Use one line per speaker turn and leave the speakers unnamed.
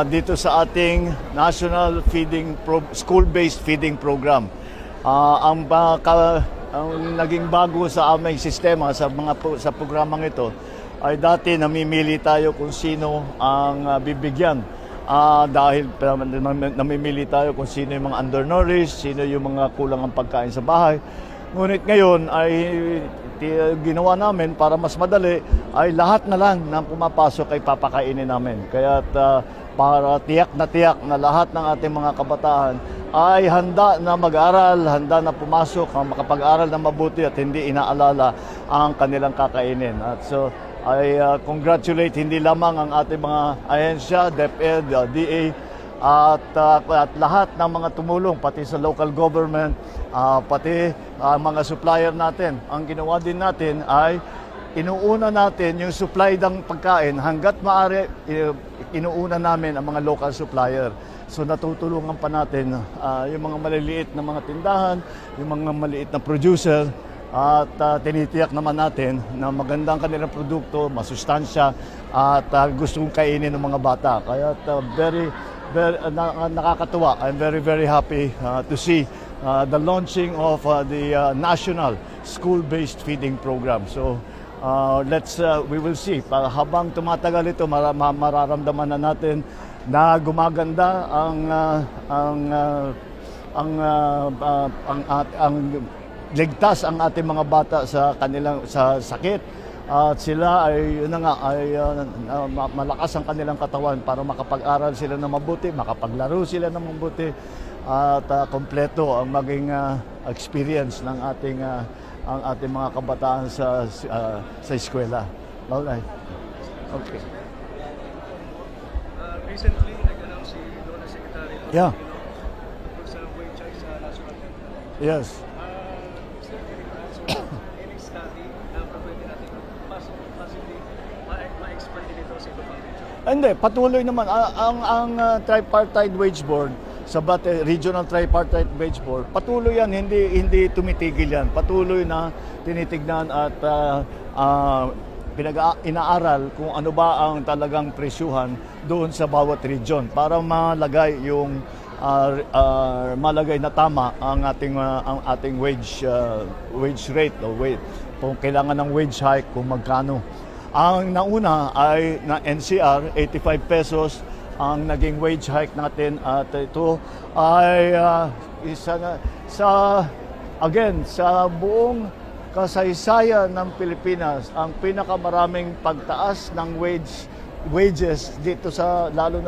dito sa ating National School-Based Feeding Program. Ang naging bago sa aming sistema sa programang ito ay dati namimili tayo kung sino ang bibigyan. Dahil namimili tayo kung sino yung mga undernourished, sino yung mga kulang ang pagkain sa bahay. Ngunit ngayon ay ginawa namin para mas madali ay lahat na lang na pumapasok ay papakainin namin. Kaya para tiyak na lahat ng ating mga kabataan ay handa na mag-aral, handa na pumasok, makapag-aral na mabuti at hindi inaalala ang kanilang kakainin. At so I congratulate hindi lamang ang ating mga ahensya, DepEd, DA, at lahat ng mga tumulong, pati sa local government, pati mga supplier natin. Ang ginawa din natin ay inuuna natin yung supply ng pagkain hanggat maaari, inuuna namin ang mga local supplier. So natutulungan pa natin yung mga maliliit na mga tindahan, yung mga maliit na producer, at tinitiyak naman natin na magandang kanilang produkto, masustansya, at gustong kainin ng mga bata. Kaya very nakakatuwa. I'm very happy to see the launching of the National School-Based Feeding Program. So we will see. Habang tumatagal ito, mararamdaman na natin na gumaganda ang ligtas ang ating mga bata sa kanilang sakit, at sila ay malakas ang kanilang katawan para makapag-aral sila ng mabuti, makapaglaro sila ng mabuti, at kompleto ang maging experience ng ang ating mga kabataan sa eskwela. Alright. Okay.
Recently, nag-announce si Dona Secretary
Yeah.
sa wage hike sa national level.
Yes.
Any study na pwede natin possibly ma-expand dito sa ibang region?
Hindi, patuloy naman. Ang tripartite wage board, regional tripartite wage board, patuloy yan, hindi tumitigil yan. Patuloy na tinitignan at inaaral kung ano ba ang talagang presyuhan doon sa bawat region para malagay yung malagay na tama ang ating wage rate o kung kailangan ng wage hike, kung magkano. Ang nauna ay na NCR 85 pesos ang naging wage hike natin, at ito ay isa na sa buong kasaysayan ng Pilipinas ang pinakamaraming pagtaas ng wages dito lalo na